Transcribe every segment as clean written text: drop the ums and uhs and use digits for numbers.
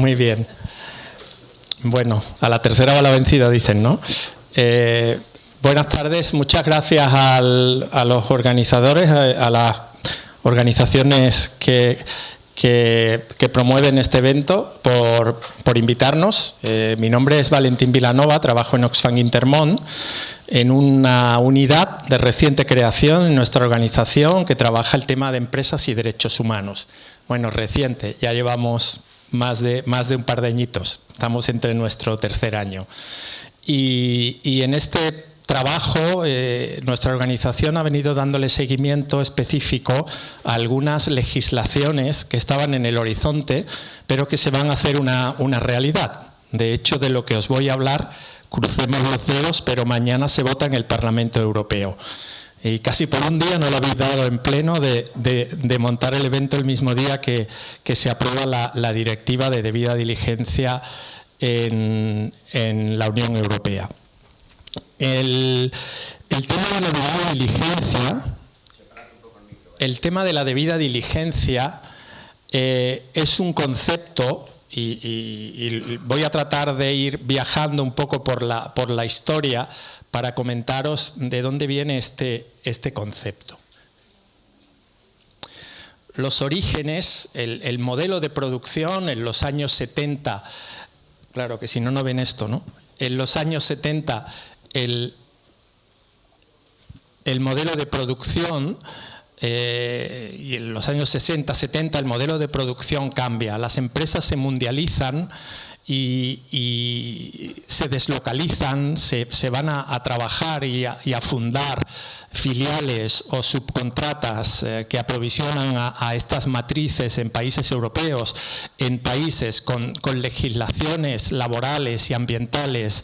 Muy bien. Bueno, a la tercera va la vencida, dicen, ¿no? Buenas tardes, muchas gracias a los organizadores, a las organizaciones que promueven este evento por invitarnos. Mi nombre es Valentín Vilanova, trabajo en Oxfam Intermón, en una unidad de reciente creación en nuestra organización que trabaja el tema de empresas y derechos humanos. Bueno, reciente, ya llevamos más de un par de añitos, estamos entre nuestro tercer año. Y en este trabajo, nuestra organización ha venido dándole seguimiento específico a algunas legislaciones que estaban en el horizonte, pero que se van a hacer una realidad. De hecho, de lo que os voy a hablar, crucemos los dedos, pero mañana se vota en el Parlamento Europeo. Y casi por un día no lo habéis dado en pleno de montar el evento el mismo día que se aprueba la directiva de debida diligencia en la Unión Europea. El tema de la debida diligencia es un concepto y voy a tratar de ir viajando un poco por la historia para comentaros de dónde viene este concepto. Los orígenes, el modelo de producción en los años 70, claro que si no, no ven esto, ¿no? En los años 70 el modelo de producción y en los años 60, 70 el modelo de producción cambia. Las empresas se mundializan y se deslocalizan, se van a trabajar y a fundar filiales o subcontratas que aprovisionan a estas matrices en países europeos, en países con legislaciones laborales y ambientales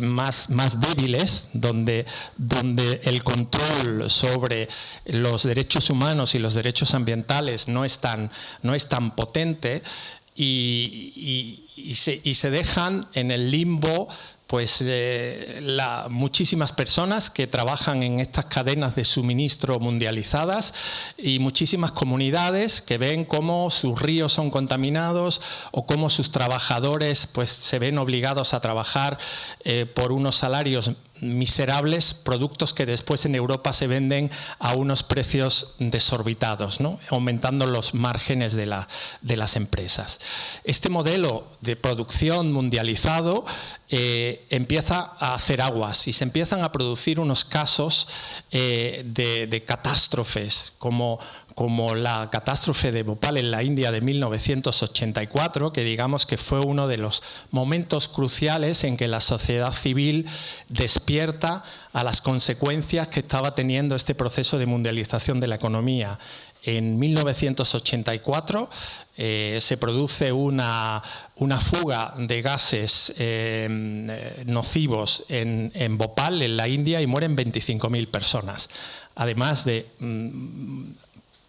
más débiles, donde el control sobre los derechos humanos y los derechos ambientales no es tan potente. Y se dejan en el limbo pues muchísimas personas que trabajan en estas cadenas de suministro mundializadas y muchísimas comunidades que ven cómo sus ríos son contaminados o cómo sus trabajadores pues se ven obligados a trabajar por unos salarios miserables, productos que después en Europa se venden a unos precios desorbitados, ¿no? Aumentando los márgenes de las empresas. Este modelo de producción mundializado empieza a hacer aguas y se empiezan a producir unos casos de catástrofes como la catástrofe de Bhopal en la India de 1984, que digamos que fue uno de los momentos cruciales en que la sociedad civil despierta a las consecuencias que estaba teniendo este proceso de mundialización de la economía. En 1984 se produce una fuga de gases nocivos en Bhopal, en la India, y mueren 25.000 personas. Además de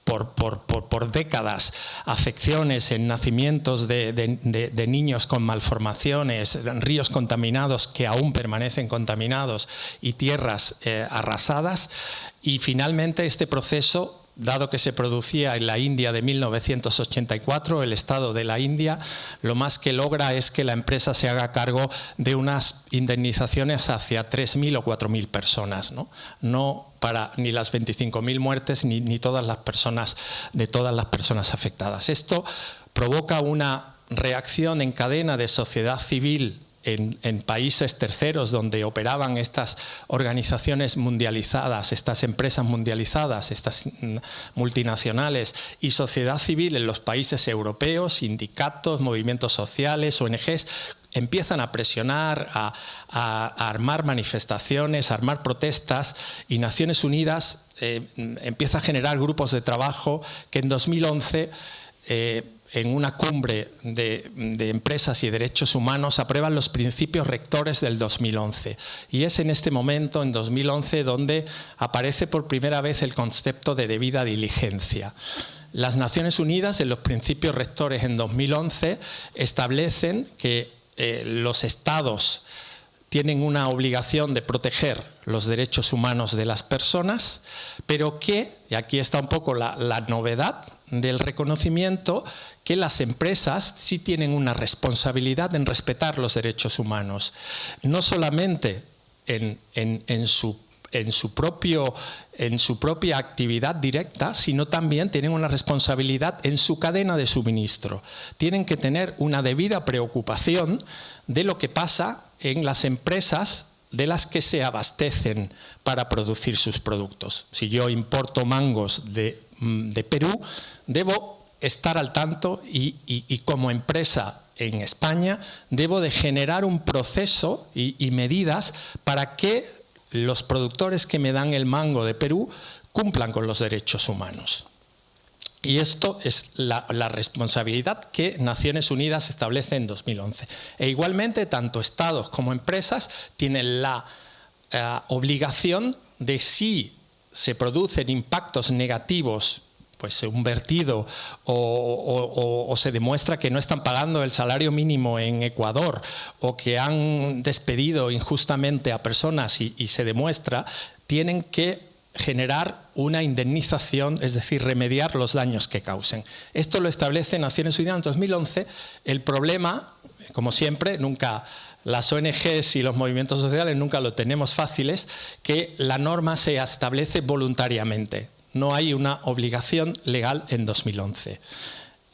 por décadas afecciones en nacimientos de niños con malformaciones, ríos contaminados que aún permanecen contaminados y tierras arrasadas. Y finalmente este proceso, dado que se producía en la India de 1984, el Estado de la India lo más que logra es que la empresa se haga cargo de unas indemnizaciones hacia 3.000 o 4.000 personas, no para ni las 25.000 muertes ni todas las personas afectadas. Esto provoca una reacción en cadena de sociedad civil en países terceros donde operaban estas organizaciones mundializadas, estas empresas mundializadas, estas multinacionales, y sociedad civil en los países europeos, sindicatos, movimientos sociales, ONGs, empiezan a presionar, a armar manifestaciones, a armar protestas, y Naciones Unidas empieza a generar grupos de trabajo que en 2011 en una cumbre de empresas y derechos humanos aprueban los principios rectores del 2011. Y es en este momento, en 2011, donde aparece por primera vez el concepto de debida diligencia. Las Naciones Unidas, en los principios rectores en 2011, establecen que los estados tienen una obligación de proteger los derechos humanos de las personas, pero que, y aquí está un poco la novedad, del reconocimiento que las empresas sí tienen una responsabilidad en respetar los derechos humanos, no solamente en su propia actividad directa, sino también tienen una responsabilidad en su cadena de suministro. Tienen que tener una debida preocupación de lo que pasa en las empresas de las que se abastecen para producir sus productos. Si yo importo mangos de Perú, debo estar al tanto y como empresa en España debo de generar un proceso y medidas para que los productores que me dan el mango de Perú cumplan con los derechos humanos. Y esto es la responsabilidad que Naciones Unidas establece en 2011. E igualmente, tanto Estados como empresas tienen la obligación de, si se producen impactos negativos, pues un vertido o se demuestra que no están pagando el salario mínimo en Ecuador o que han despedido injustamente a personas y se demuestra, tienen que generar una indemnización, es decir, remediar los daños que causen. Esto lo establece Naciones Unidas en 2011. El problema, como siempre, nunca las ONGs y los movimientos sociales nunca lo tenemos fáciles, que la norma se establece voluntariamente. No hay una obligación legal en 2011.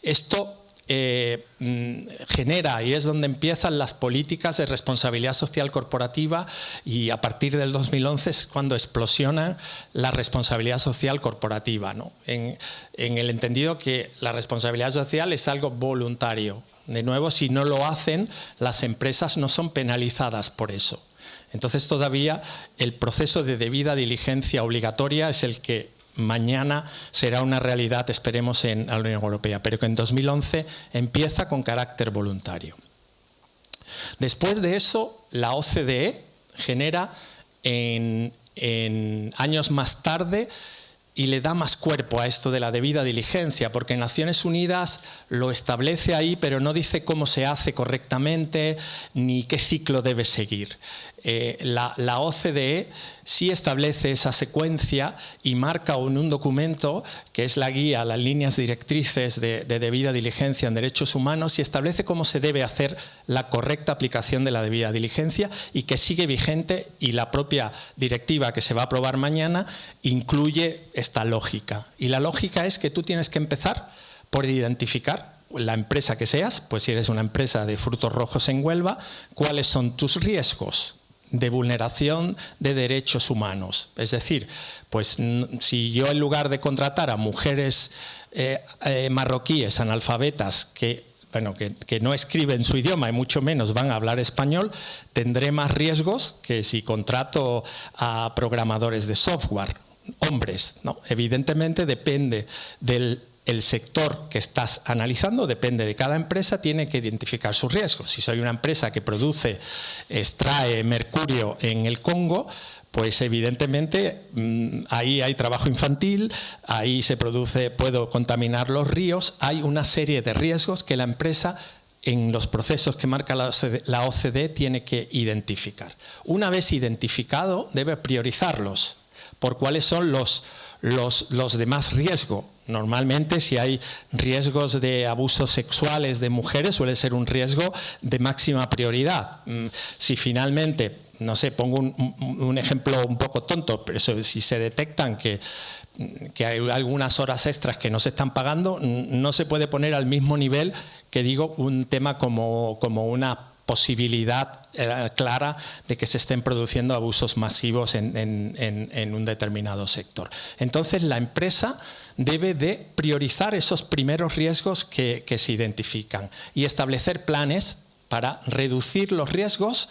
Esto genera, y es donde empiezan las políticas de responsabilidad social corporativa, y a partir del 2011 es cuando explosiona la responsabilidad social corporativa, ¿no? En el entendido que la responsabilidad social es algo voluntario. De nuevo, si no lo hacen, las empresas no son penalizadas por eso. Entonces todavía el proceso de debida diligencia obligatoria es el que mañana será una realidad, esperemos, en la Unión Europea, pero que en 2011 empieza con carácter voluntario. Después de eso, la OCDE genera en años más tarde y le da más cuerpo a esto de la debida diligencia, porque Naciones Unidas lo establece ahí, pero no dice cómo se hace correctamente ni qué ciclo debe seguir. La OCDE sí establece esa secuencia y marca en un documento que es la guía, las líneas directrices de debida diligencia en derechos humanos, y establece cómo se debe hacer la correcta aplicación de la debida diligencia, y que sigue vigente, y la propia directiva que se va a aprobar mañana incluye esta lógica. Y la lógica es que tú tienes que empezar por identificar la empresa que seas, pues si eres una empresa de frutos rojos en Huelva, cuáles son tus riesgos de vulneración de derechos humanos. Es decir, pues si yo, en lugar de contratar a mujeres marroquíes analfabetas que no escriben su idioma y mucho menos van a hablar español, tendré más riesgos que si contrato a programadores de software, hombres, ¿no? Evidentemente depende del sector que estás analizando, depende de cada empresa, tiene que identificar sus riesgos. Si soy una empresa que extrae mercurio en el Congo, pues evidentemente ahí hay trabajo infantil, ahí puedo contaminar los ríos, hay una serie de riesgos que la empresa, en los procesos que marca la OCDE, tiene que identificar. Una vez identificado, debe priorizarlos por cuáles son los de más riesgo. Normalmente, si hay riesgos de abusos sexuales de mujeres, suele ser un riesgo de máxima prioridad. Si finalmente, no sé, pongo un ejemplo un poco tonto, pero si se detectan que hay algunas horas extras que no se están pagando, no se puede poner al mismo nivel que, digo, un tema como una posibilidad clara de que se estén produciendo abusos masivos en un determinado sector. Entonces, la empresa debe de priorizar esos primeros riesgos que se identifican y establecer planes para reducir los riesgos,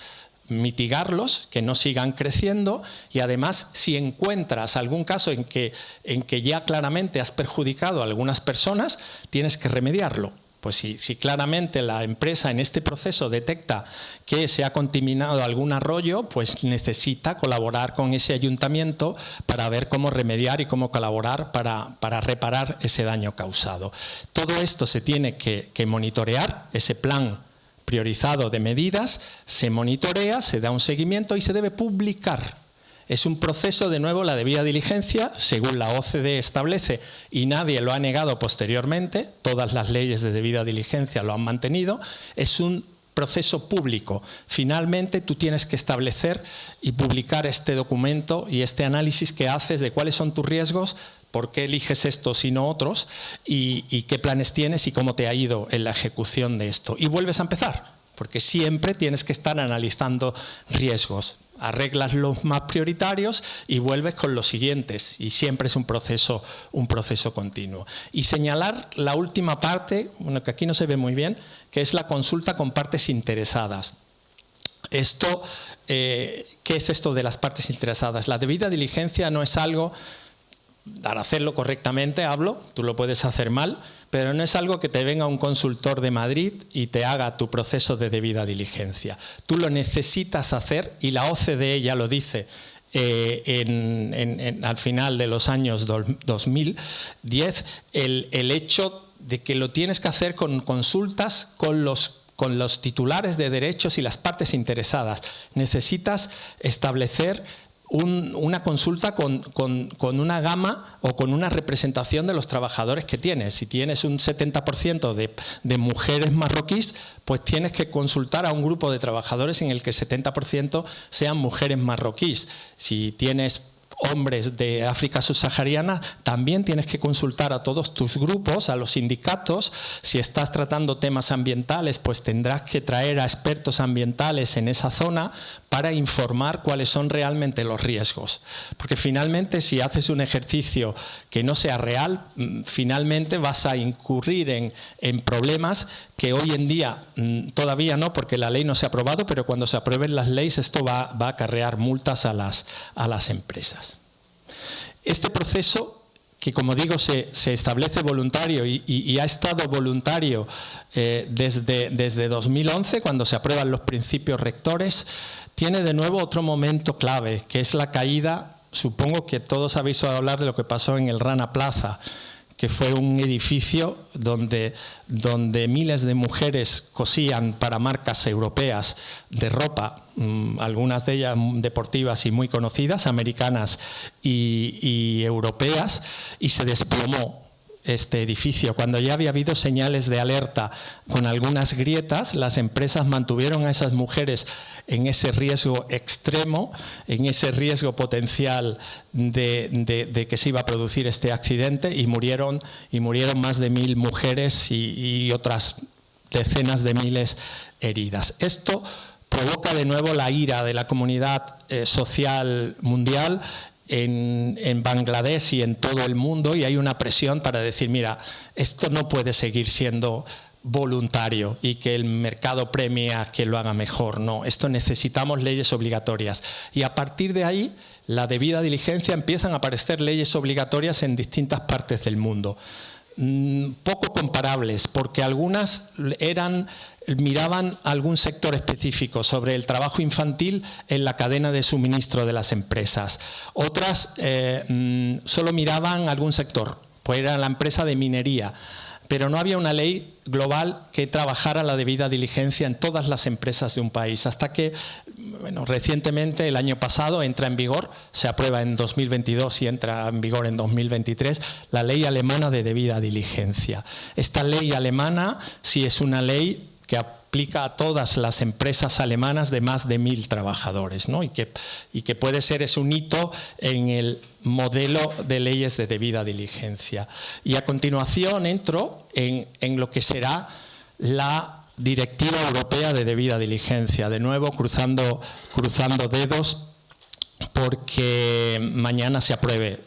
mitigarlos, que no sigan creciendo, y además, si encuentras algún caso en que ya claramente has perjudicado a algunas personas, tienes que remediarlo. Pues si claramente la empresa en este proceso detecta que se ha contaminado algún arroyo, pues necesita colaborar con ese ayuntamiento para ver cómo remediar y cómo colaborar para reparar ese daño causado. Todo esto se tiene que monitorear, ese plan priorizado de medidas se monitorea, se da un seguimiento y se debe publicar. Es un proceso, de nuevo, la debida diligencia, según la OCDE establece, y nadie lo ha negado posteriormente, todas las leyes de debida diligencia lo han mantenido, es un proceso público. Finalmente, tú tienes que establecer y publicar este documento y este análisis que haces de cuáles son tus riesgos, por qué eliges estos y no otros, y qué planes tienes y cómo te ha ido en la ejecución de esto. Y vuelves a empezar, porque siempre tienes que estar analizando riesgos. Arreglas los más prioritarios y vuelves con los siguientes, y siempre es un proceso continuo. Y señalar la última parte, bueno, que aquí no se ve muy bien, que es la consulta con partes interesadas. Esto, ¿qué es esto de las partes interesadas? La debida diligencia no es algo, al hacerlo correctamente, tú lo puedes hacer mal, pero no es algo que te venga un consultor de Madrid y te haga tu proceso de debida diligencia. Tú lo necesitas hacer, y la OCDE ya lo dice al final de los años 2010, el hecho de que lo tienes que hacer con consultas con los titulares de derechos y las partes interesadas. Necesitas establecer una consulta con una gama o con una representación de los trabajadores que tienes. Si tienes un 70% de mujeres marroquíes, pues tienes que consultar a un grupo de trabajadores en el que el 70% sean mujeres marroquíes. Si tienes hombres de África subsahariana, también tienes que consultar a todos tus grupos, a los sindicatos. Si estás tratando temas ambientales, pues tendrás que traer a expertos ambientales en esa zona para informar cuáles son realmente los riesgos. Porque finalmente, si haces un ejercicio que no sea real, finalmente vas a incurrir en problemas que hoy en día todavía no, porque la ley no se ha aprobado, pero cuando se aprueben las leyes esto va a acarrear multas a las empresas. Este proceso, que como digo se establece voluntario y ha estado voluntario desde 2011, cuando se aprueban los principios rectores, tiene de nuevo otro momento clave, que es la caída. Supongo que todos habéis oído hablar de lo que pasó en el Rana Plaza, que fue un edificio donde miles de mujeres cosían para marcas europeas de ropa, algunas de ellas deportivas y muy conocidas, americanas y europeas, y se desplomó este edificio. Cuando ya había habido señales de alerta con algunas grietas, las empresas mantuvieron a esas mujeres en ese riesgo extremo, en ese riesgo potencial de que se iba a producir este accidente, y murieron más de 1000 mujeres y otras decenas de miles heridas. Esto provoca de nuevo la ira de la comunidad social mundial en Bangladesh y en todo el mundo, y hay una presión para decir, mira, esto no puede seguir siendo voluntario y que el mercado premie a que lo haga mejor. No, esto necesitamos leyes obligatorias. Y a partir de ahí, la debida diligencia, empiezan a aparecer leyes obligatorias en distintas partes del mundo. Poco comparables, porque algunas miraban algún sector específico sobre el trabajo infantil en la cadena de suministro de las empresas. Otras solo miraban algún sector, pues era la empresa de minería, pero no había una ley global que trabajara la debida diligencia en todas las empresas de un país, hasta que recientemente, el año pasado, entra en vigor, se aprueba en 2022 y entra en vigor en 2023, la ley alemana de debida diligencia. Esta ley alemana sí es una ley que aplica a todas las empresas alemanas de más de 1000 trabajadores, ¿no? y que puede ser, es un hito en el modelo de leyes de debida diligencia. Y a continuación entro en lo que será la Directiva Europea de Debida Diligencia, de nuevo cruzando dedos porque mañana se apruebe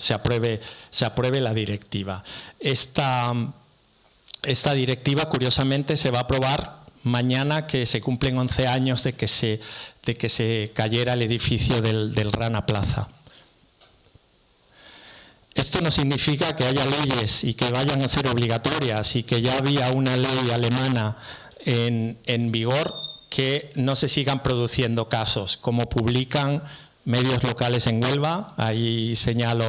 la directiva. Esta directiva, curiosamente, se va a aprobar mañana, que se cumplen 11 años de que se cayera el edificio del Rana Plaza. Esto no significa que haya leyes y que vayan a ser obligatorias, y que ya había una ley alemana en vigor, que no se sigan produciendo casos, como publican medios locales en Huelva. Ahí señalo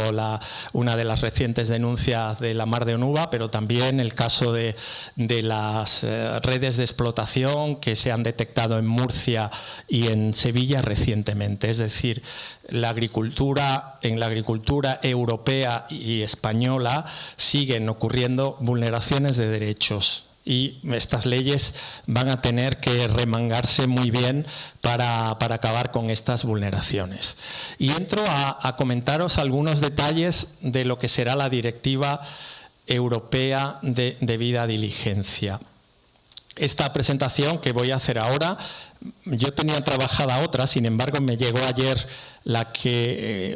una de las recientes denuncias de la Mar de Onuba, pero también el caso de las redes de explotación que se han detectado en Murcia y en Sevilla recientemente. Es decir, en la agricultura europea y española siguen ocurriendo vulneraciones de derechos. Y estas leyes van a tener que remangarse muy bien para acabar con estas vulneraciones. Y entro a comentaros algunos detalles de lo que será la Directiva Europea de debida diligencia. Esta presentación que voy a hacer ahora, yo tenía trabajada otra, sin embargo me llegó ayer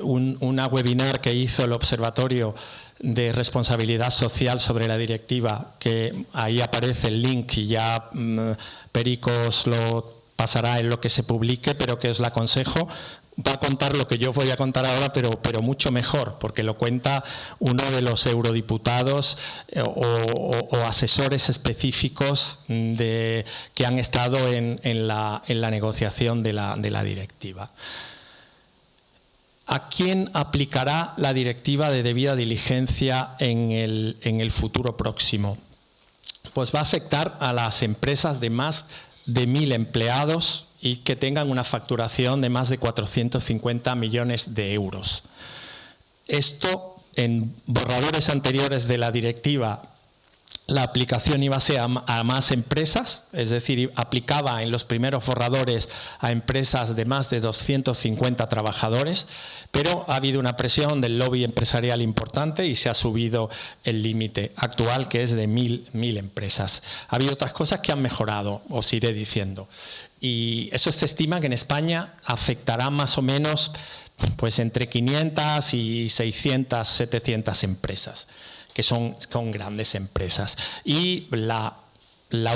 una webinar que hizo el Observatorio de Responsabilidad Social sobre la directiva, que ahí aparece el link y ya Pericos lo pasará en lo que se publique, pero que os la aconsejo. Va a contar lo que yo voy a contar ahora, pero mucho mejor, porque lo cuenta uno de los eurodiputados o asesores específicos que han estado en la negociación de la directiva. ¿A quién aplicará la directiva de debida diligencia en el futuro próximo? Pues va a afectar a las empresas de más de 1.000 empleados y que tengan una facturación de más de 450 millones de euros. Esto, en borradores anteriores de la directiva, la aplicación iba a ser a más empresas, es decir, aplicaba en los primeros borradores a empresas de más de 250 trabajadores, pero ha habido una presión del lobby empresarial importante y se ha subido el límite actual, que es de 1.000 empresas. Ha habido otras cosas que han mejorado, os iré diciendo. Y eso se estima que en España afectará más o menos pues entre 500 y 600, 700 empresas, que son grandes empresas. Y la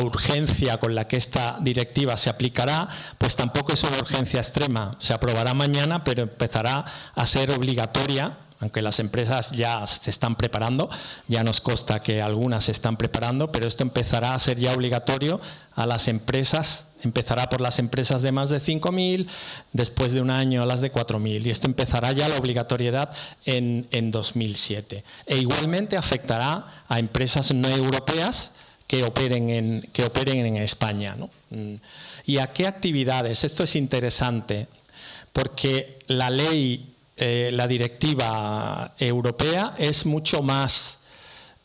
urgencia con la que esta directiva se aplicará, pues tampoco es una urgencia extrema. Se aprobará mañana, pero empezará a ser obligatoria, aunque las empresas ya se están preparando, ya nos consta que algunas se están preparando, pero esto empezará a ser ya obligatorio a las empresas. Empezará por las empresas de más de 5.000, después de un año a las de 4.000, y esto empezará ya la obligatoriedad en 2007. E igualmente afectará a empresas no europeas que operen en España, ¿no? ¿Y a qué actividades? Esto es interesante, porque la ley, la directiva europea es mucho más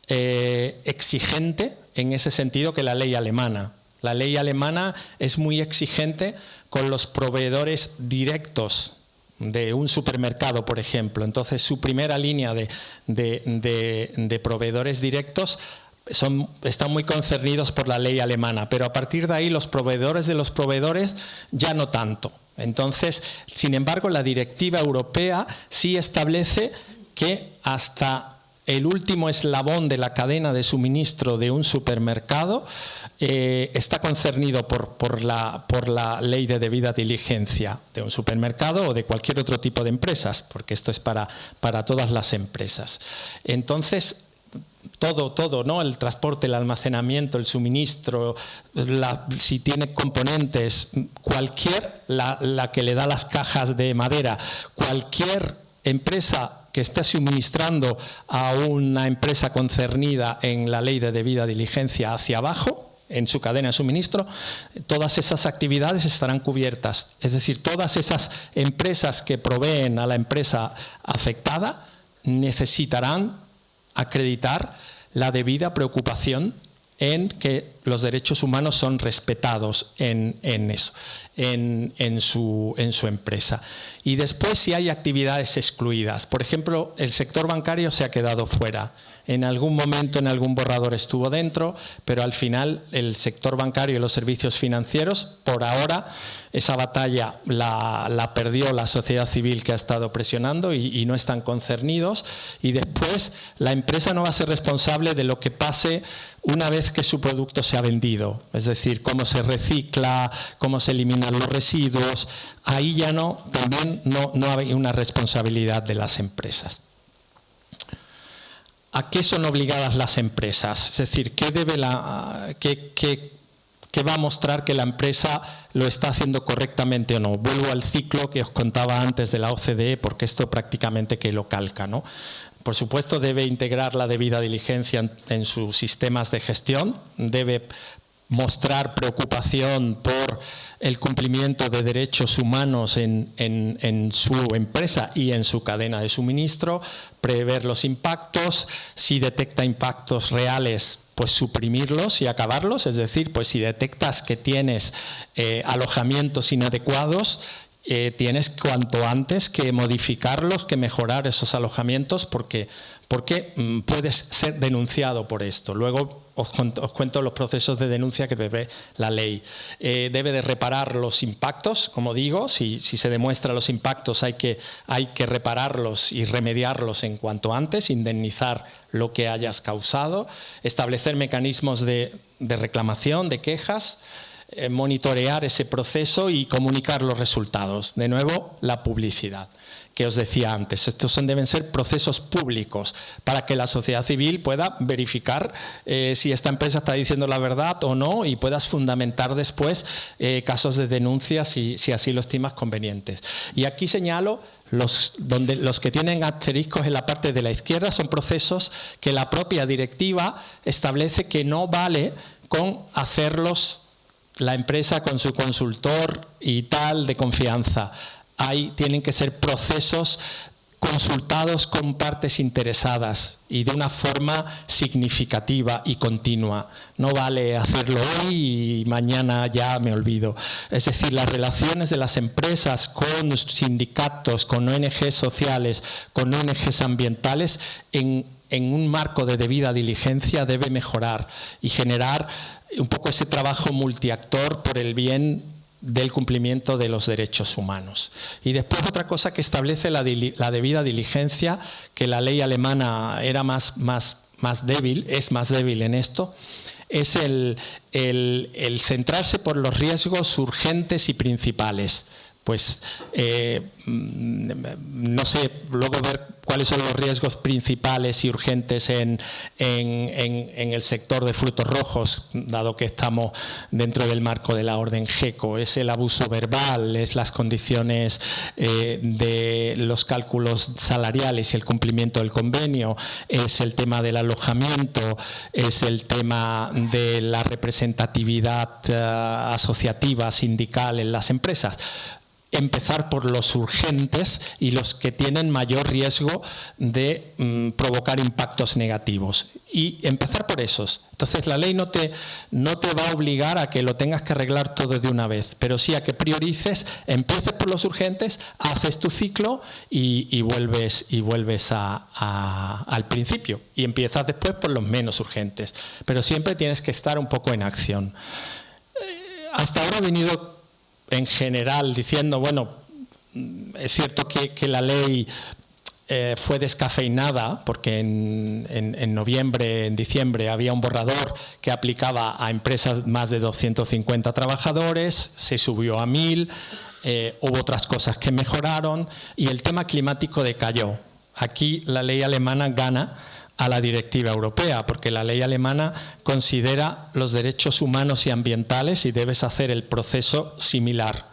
exigente en ese sentido que la ley alemana. La ley alemana es muy exigente con los proveedores directos de un supermercado, por ejemplo. Entonces, su primera línea de proveedores directos están muy concernidos por la ley alemana, pero a partir de ahí los proveedores de los proveedores ya no tanto. Entonces, sin embargo, la directiva europea sí establece que hasta el último eslabón de la cadena de suministro de un supermercado está concernido por la ley de debida diligencia de un supermercado o de cualquier otro tipo de empresas, porque esto es para todas las empresas. Entonces, todo, ¿no? El transporte, el almacenamiento, el suministro, si tiene componentes, la que le da las cajas de madera, cualquier empresa que esté suministrando a una empresa concernida en la ley de debida diligencia hacia abajo, en su cadena de suministro, todas esas actividades estarán cubiertas. Es decir, todas esas empresas que proveen a la empresa afectada necesitarán acreditar la debida preocupación en que los derechos humanos son respetados en su empresa. Y después, si hay actividades excluidas, por ejemplo, el sector bancario se ha quedado fuera. En algún momento, en algún borrador estuvo dentro, pero al final el sector bancario y los servicios financieros, por ahora, esa batalla la perdió la sociedad civil que ha estado presionando y no están concernidos. Y después, la empresa no va a ser responsable de lo que pase una vez que su producto se ha vendido. Es decir, cómo se recicla, cómo se eliminan los residuos. Ahí ya también no hay una responsabilidad de las empresas. ¿A qué son obligadas las empresas? Es decir, ¿qué que va a mostrar que la empresa lo está haciendo correctamente o no. Vuelvo al ciclo que os contaba antes de la OCDE, porque esto prácticamente que lo calca, ¿no? Por supuesto, debe integrar la debida diligencia en sus sistemas de gestión, debe mostrar preocupación por el cumplimiento de derechos humanos en su empresa y en su cadena de suministro, prever los impactos, si detecta impactos reales, pues suprimirlos y acabarlos, es decir, pues si detectas que tienes alojamientos inadecuados, tienes cuanto antes que modificarlos, que mejorar esos alojamientos, porque puedes ser denunciado por esto. Luego os cuento los procesos de denuncia que prevé la ley. Debe de reparar los impactos, como digo, si se demuestran los impactos hay que repararlos y remediarlos en cuanto antes, indemnizar lo que hayas causado, establecer mecanismos de reclamación, de quejas, monitorear ese proceso y comunicar los resultados. De nuevo, la publicidad que os decía antes. Estos deben ser procesos públicos para que la sociedad civil pueda verificar si esta empresa está diciendo la verdad o no y puedas fundamentar después casos de denuncia si así lo estimas convenientes. Y aquí señalo los que tienen asteriscos en la parte de la izquierda son procesos que la propia directiva establece que no vale con hacerlos la empresa con su consultor y tal de confianza. Tienen que ser procesos consultados con partes interesadas y de una forma significativa y continua. No vale hacerlo hoy y mañana ya me olvido. Es decir, las relaciones de las empresas con sindicatos, con ONGs sociales, con ONGs ambientales, en un marco de debida diligencia debe mejorar y generar un poco ese trabajo multiactor por el bien del cumplimiento de los derechos humanos. Y después otra cosa que establece la debida diligencia, que la ley alemana era más débil, es más débil en esto, es el centrarse por los riesgos urgentes y principales. Pues no sé, luego ver cuáles son los riesgos principales y urgentes en el sector de frutos rojos, dado que estamos dentro del marco de la orden GECO. Es el abuso verbal, es las condiciones de los cálculos salariales y el cumplimiento del convenio, es el tema del alojamiento, es el tema de la representatividad asociativa, sindical en las empresas. Empezar por los urgentes y los que tienen mayor riesgo de provocar impactos negativos. Y empezar por esos. Entonces la ley no te va a obligar a que lo tengas que arreglar todo de una vez, pero sí a que priorices, empieces por los urgentes, haces tu ciclo y vuelves al principio. Y empiezas después por los menos urgentes. Pero siempre tienes que estar un poco en acción. Hasta ahora he venido en general diciendo, bueno, es cierto que la ley fue descafeinada porque en noviembre, en diciembre había un borrador que aplicaba a empresas más de 250 trabajadores, se subió a 1000, hubo otras cosas que mejoraron y el tema climático decayó. Aquí la ley alemana gana a la directiva europea, porque la ley alemana considera los derechos humanos y ambientales y debes hacer el proceso similar.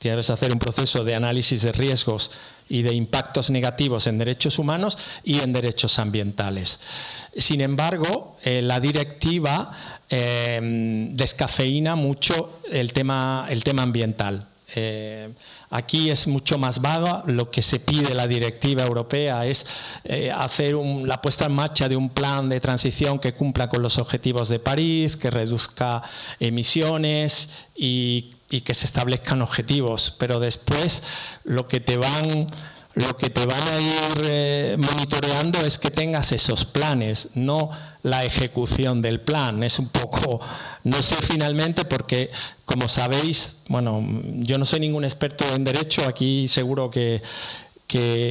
Debes hacer un proceso de análisis de riesgos y de impactos negativos en derechos humanos y en derechos ambientales. Sin embargo, la directiva descafeína mucho el tema ambiental. Aquí es mucho más vaga. Lo que se pide la directiva europea es hacer la puesta en marcha de un plan de transición que cumpla con los objetivos de París, que reduzca emisiones y que se establezcan objetivos, pero después lo que te van a ir monitoreando es que tengas esos planes, no la ejecución del plan. Es un poco, no sé finalmente, porque como sabéis, bueno, yo no soy ningún experto en derecho, aquí seguro que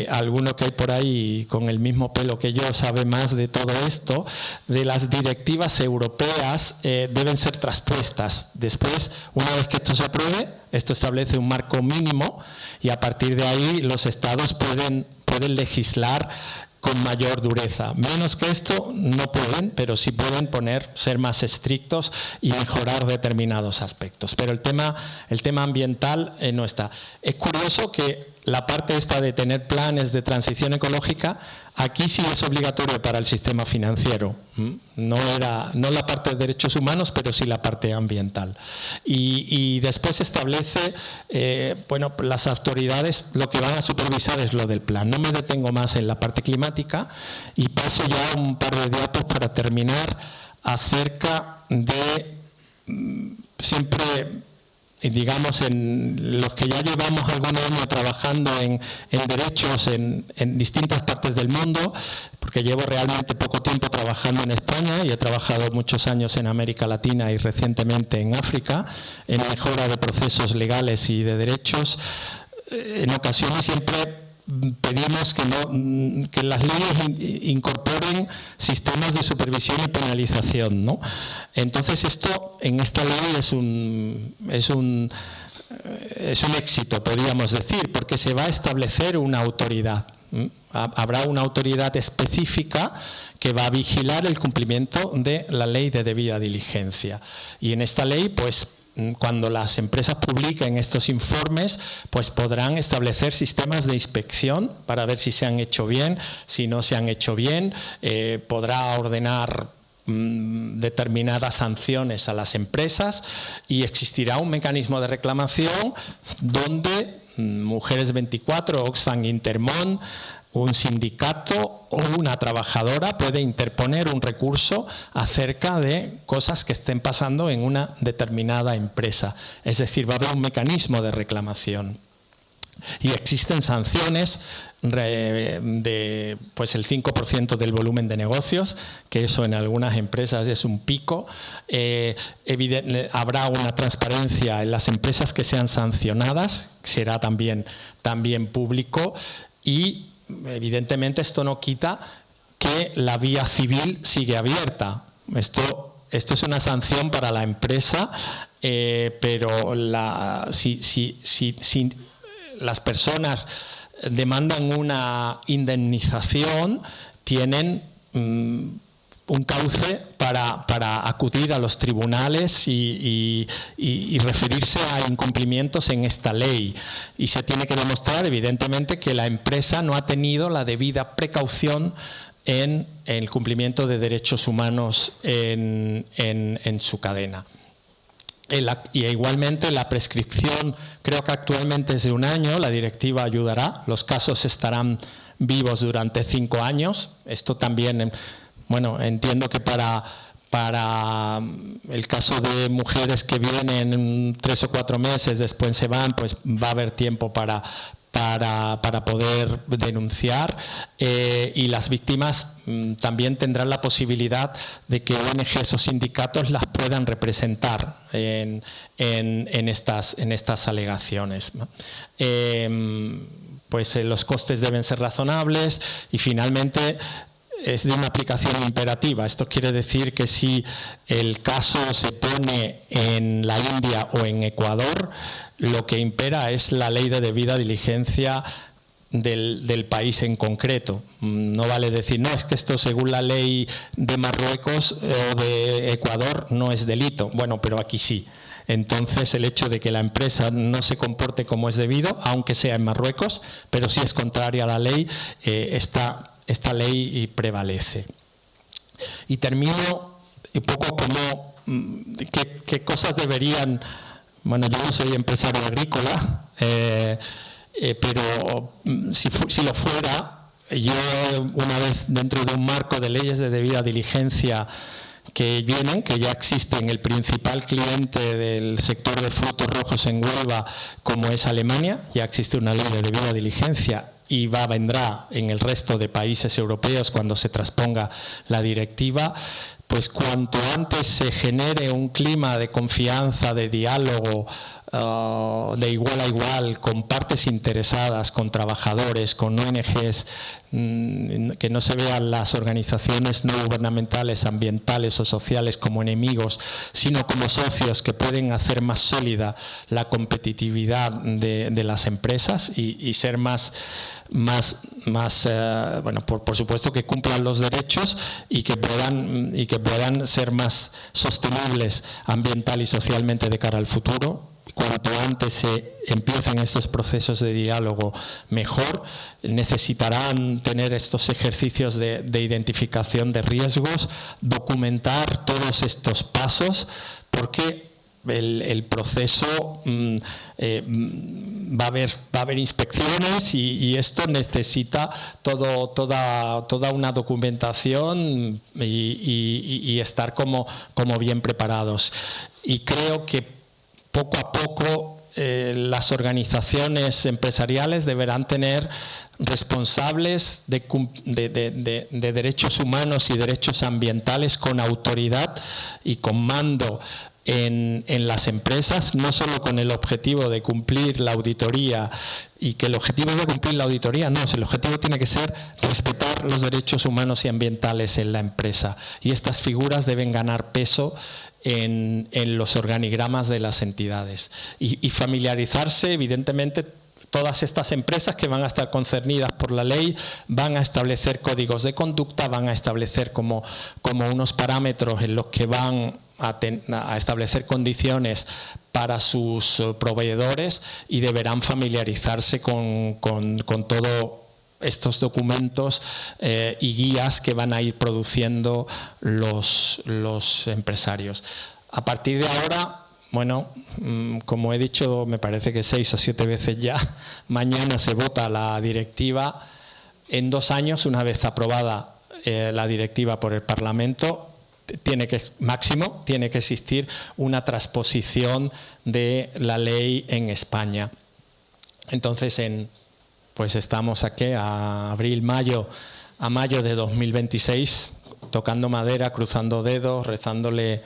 alguno que hay por ahí con el mismo pelo que yo sabe más de todo esto. De las directivas europeas deben ser traspuestas. Después, una vez que esto se apruebe, esto establece un marco mínimo y a partir de ahí los estados pueden legislar con mayor dureza. Menos que esto no pueden, pero sí pueden ser más estrictos y mejorar determinados aspectos. Pero el tema ambiental no está. Es curioso que la parte esta de tener planes de transición ecológica, aquí sí es obligatorio para el sistema financiero. No la parte de derechos humanos, pero sí la parte ambiental. Y después establece, las autoridades lo que van a supervisar es lo del plan. No me detengo más en la parte climática y paso ya un par de diapos para terminar acerca de siempre, digamos, en los que ya llevamos algún año trabajando en derechos en distintas partes del mundo, porque llevo realmente poco tiempo trabajando en España y he trabajado muchos años en América Latina y recientemente en África, en mejora de procesos legales y de derechos. En ocasiones siempre pedimos que las leyes incorporen sistemas de supervisión y penalización, ¿no? Entonces esto en esta ley es un éxito, podríamos decir, porque se va a establecer una autoridad. Habrá una autoridad específica que va a vigilar el cumplimiento de la ley de debida diligencia. Y en esta ley, pues, cuando las empresas publiquen estos informes, pues podrán establecer sistemas de inspección para ver si se han hecho bien, si no se han hecho bien, podrá ordenar determinadas sanciones a las empresas y existirá un mecanismo de reclamación donde Mujeres 24, Oxfam Intermón, un sindicato o una trabajadora puede interponer un recurso acerca de cosas que estén pasando en una determinada empresa. Es decir, va a haber un mecanismo de reclamación. Y existen sanciones de pues el 5% del volumen de negocios, que eso en algunas empresas es un pico. Habrá una transparencia en las empresas que sean sancionadas, será también público, y evidentemente esto no quita que la vía civil sigue abierta. Esto es una sanción para la empresa, pero si las personas demandan una indemnización, tienen un cauce para acudir a los tribunales y referirse a incumplimientos en esta ley. Y se tiene que demostrar, evidentemente, que la empresa no ha tenido la debida precaución en el cumplimiento de derechos humanos en su cadena. Y igualmente la prescripción, creo que actualmente es de 1 año, la directiva ayudará, los casos estarán vivos durante 5 años. Esto también, bueno, entiendo que para el caso de mujeres que vienen 3 o 4 meses, después se van, pues va a haber tiempo para poder denunciar, y las víctimas también tendrán la posibilidad de que ONGs o sindicatos las puedan representar en estas alegaciones, ¿no? Pues los costes deben ser razonables y finalmente es de una aplicación imperativa. Esto quiere decir que si el caso se pone en la India o en Ecuador, lo que impera es la ley de debida diligencia del país en concreto. No vale decir, no, es que esto según la ley de Marruecos o de Ecuador no es delito. Bueno, pero aquí sí. Entonces el hecho de que la empresa no se comporte como es debido, aunque sea en Marruecos, pero si es contraria a la ley, esta ley prevalece. Y termino un poco como qué cosas deberían. Bueno, yo no soy empresario agrícola, pero si lo fuera, yo una vez dentro de un marco de leyes de debida diligencia que ya existen, el principal cliente del sector de frutos rojos en Huelva, como es Alemania, ya existe una ley de debida diligencia y vendrá en el resto de países europeos cuando se transponga la directiva. Pues cuanto antes se genere un clima de confianza, de diálogo, de igual a igual, con partes interesadas, con trabajadores, con ONGs, que no se vean las organizaciones no gubernamentales, ambientales o sociales como enemigos, sino como socios que pueden hacer más sólida la competitividad de las empresas y ser más bueno, por supuesto que cumplan los derechos y que puedan ser más sostenibles ambiental y socialmente de cara al futuro. Cuanto antes se empiecen estos procesos de diálogo, mejor. Necesitarán tener estos ejercicios de identificación de riesgos, documentar todos estos pasos, porque el proceso va a haber inspecciones y esto necesita toda una documentación y estar como bien preparados. Y creo que poco a poco las organizaciones empresariales deberán tener responsables de derechos humanos y derechos ambientales con autoridad y con mando en las empresas, no solo con el objetivo de cumplir la auditoría, y que el objetivo es de cumplir la auditoría, no, el objetivo tiene que ser respetar los derechos humanos y ambientales en la empresa, y estas figuras deben ganar peso en los organigramas de las entidades y familiarizarse. Evidentemente, todas estas empresas que van a estar concernidas por la ley van a establecer códigos de conducta, van a establecer como unos parámetros en los que van a establecer condiciones para sus proveedores, y deberán familiarizarse con todo estos documentos y guías que van a ir produciendo los empresarios. A partir de ahora, bueno, como he dicho, me parece que 6 o 7 veces ya, mañana se vota la directiva. En 2 años, una vez aprobada la directiva por el Parlamento, tiene que existir una transposición de la ley en España. Entonces, pues estamos aquí a mayo de 2026, tocando madera, cruzando dedos, rezándole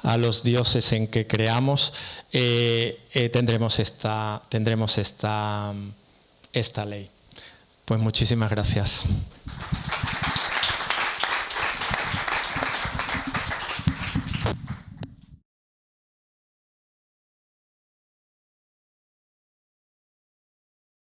a los dioses en que creamos, tendremos esta ley. Pues muchísimas gracias.